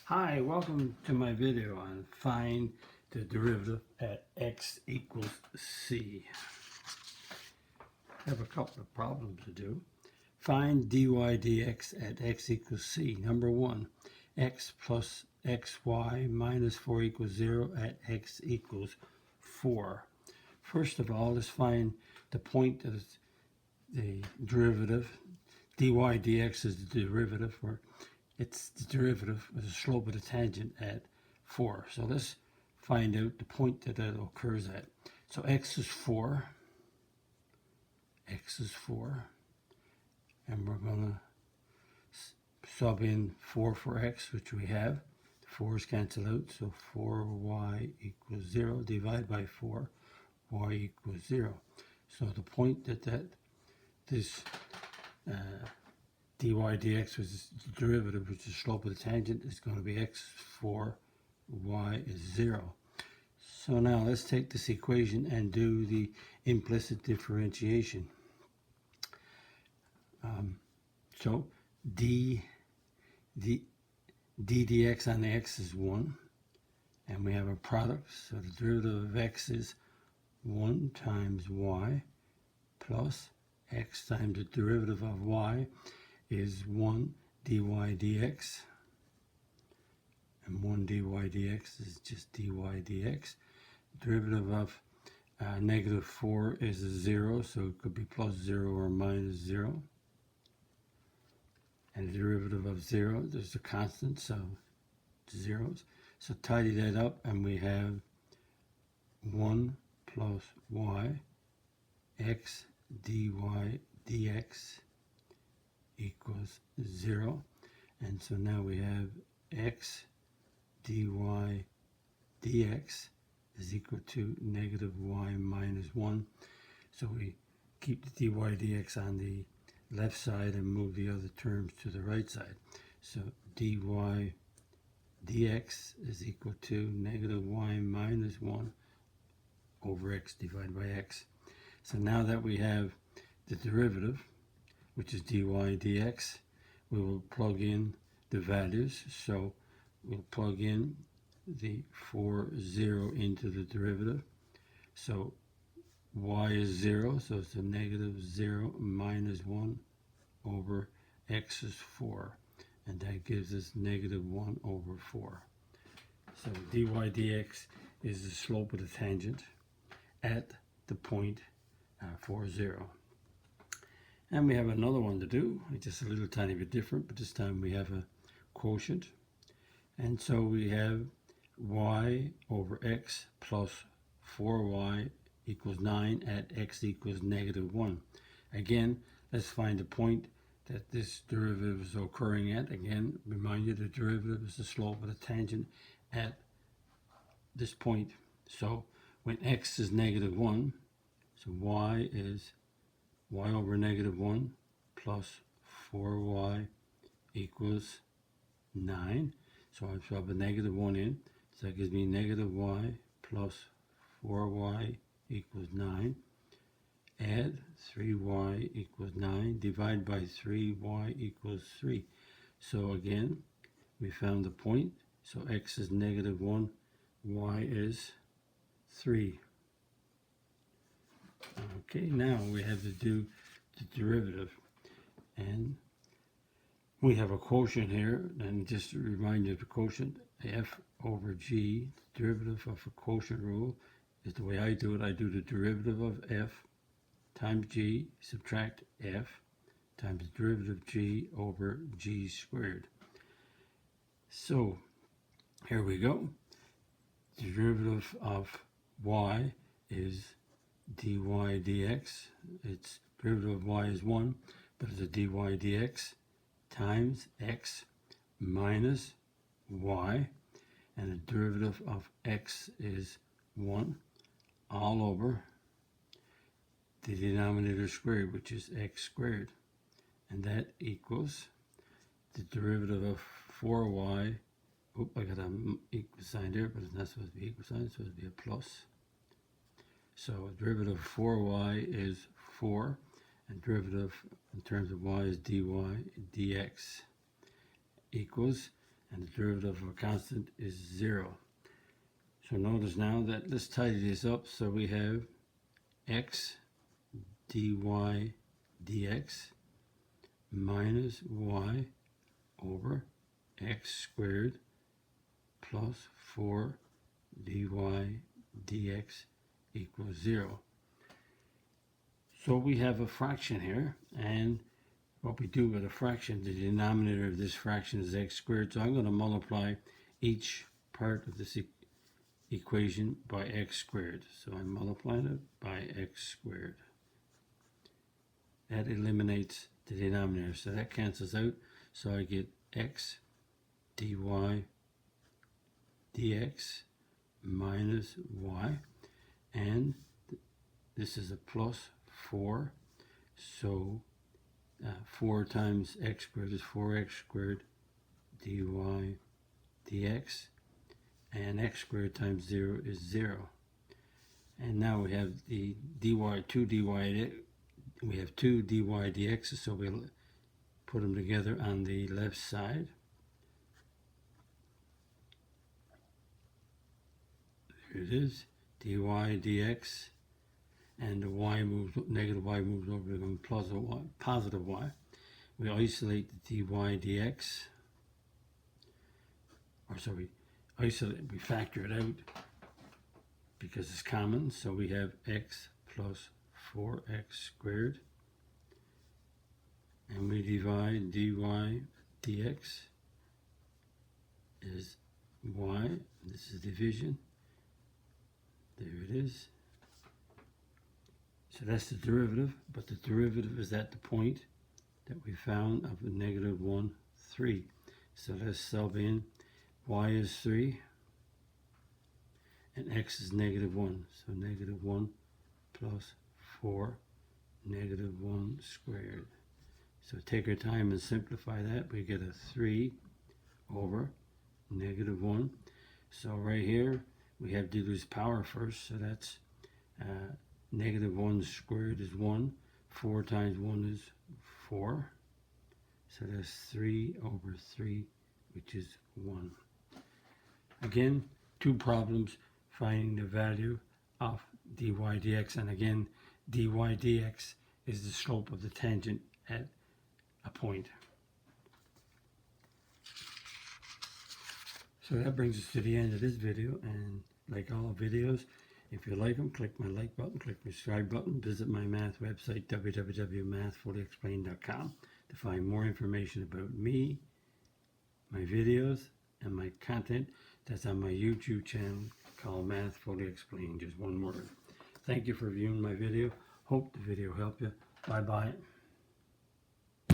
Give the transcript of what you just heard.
Hi, welcome to my video on find the derivative at x equals c. I have a couple of problems to do. Find dy dx at x equals c. Number one, x plus xy minus 4 equals 0 at x equals 4. First of all, let's find the point of the derivative. Dy dx is the derivative, or it's the derivative of the slope of the tangent at 4. So let's find out the point that occurs at. So x is 4. X is 4. And we're going to sub in 4 for x, which we have. The 4's cancel out, so 4y equals 0. Divide by 4, y equals 0. So the point that this dy dx, which is the derivative, which is the slope of the tangent, is going to be x4, y is 0. So now let's take this equation and do the implicit differentiation. So dx on x is 1, and we have a product, so the derivative of x is 1 times y plus x times the derivative of y is 1 dy dx, and 1 dy dx is just dy dx. Derivative of negative 4 is a 0, so it could be plus 0 or minus 0. And the derivative of 0, there's a constant, so zeros. So tidy that up, and we have 1 plus y x dy dx equals 0. And so now we have x dy dx is equal to negative y minus 1. So we keep the dy dx on the left side and move the other terms to the right side. So dy dx is equal to negative y minus 1 over x divided by x. So now that we have the derivative, which is dy dx, we will plug in the values. So we'll plug in the 4, 0 into the derivative. So y is 0, so it's a negative 0 minus 1 over x is 4. And that gives us negative 1 over 4. So dy dx is the slope of the tangent at the point 4, 0. And we have another one to do. It's just a little tiny bit different, but this time we have a quotient. And so we have y over x plus 4y equals 9 at x equals negative 1. Again, let's find the point that this derivative is occurring at. Again, remind you the derivative is the slope of the tangent at this point. So when x is negative 1, so y is y over negative 1 plus 4y equals 9. So I plug a negative 1 in. So that gives me negative y plus 4y equals 9. Add 3y equals 9. Divide by 3y equals 3. So again, we found the point. So x is negative 1, y is 3. Okay, now we have to do the derivative. And we have a quotient here, and just to remind you of the quotient, f over g, the derivative of a quotient rule is the way I do it. I do the derivative of f times g, subtract f, times the derivative of g over g squared. So here we go. The derivative of y is dy dx. Its derivative of y is 1, but it's a dy dx times x minus y, and the derivative of x is 1 all over the denominator squared, which is x squared, and that equals the derivative of 4y. Oh, I got an equal sign there, but it's not supposed to be equal sign, it's supposed to be a plus. So derivative of 4y is 4, and derivative in terms of y is dy dx equals, and the derivative of a constant is 0. So notice now that, let's tidy this up. So we have x dy dx minus y over x squared plus 4 dy dx equals 0. So we have a fraction here, and what we do with a fraction, the denominator of this fraction is x squared, so I'm going to multiply each part of this equation by x squared. So I'm multiplying it by x squared. That eliminates the denominator, so that cancels out. So I get x dy dx minus y, and this is a plus 4, so 4 times x squared is 4x squared dy dx, and x squared times 0 is 0. And now we have the dy, we have 2 dy dx, so we'll put them together on the left side. There it is, dy dx, and the y moves, negative y moves over to become positive y. We isolate the dy dx, or so we factor it out because it's common. So we have x plus 4x squared, and we divide dy dx is y. This is division. There it is. So that's the derivative, but the derivative is at the point that we found of negative 1, 3. So let's sub in. Y is 3, and x is negative 1. So negative 1 plus 4, negative 1 squared. So take our time and simplify that. We get a 3 over negative 1. So right here, we have to lose power first. So that's negative 1 squared is 1. 4 times 1 is 4. So that's 3 over 3, which is 1. Again, two problems finding the value of dy dx. And again, dy dx is the slope of the tangent at a point. So that brings us to the end of this video, and like all videos, if you like them, click my like button, click my subscribe button, visit my math website www.mathfullyexplained.com to find more information about me, my videos, and my content that's on my YouTube channel called Math Fully Explained, just one word. Thank you for viewing my video. Hope the video helped you. Bye bye.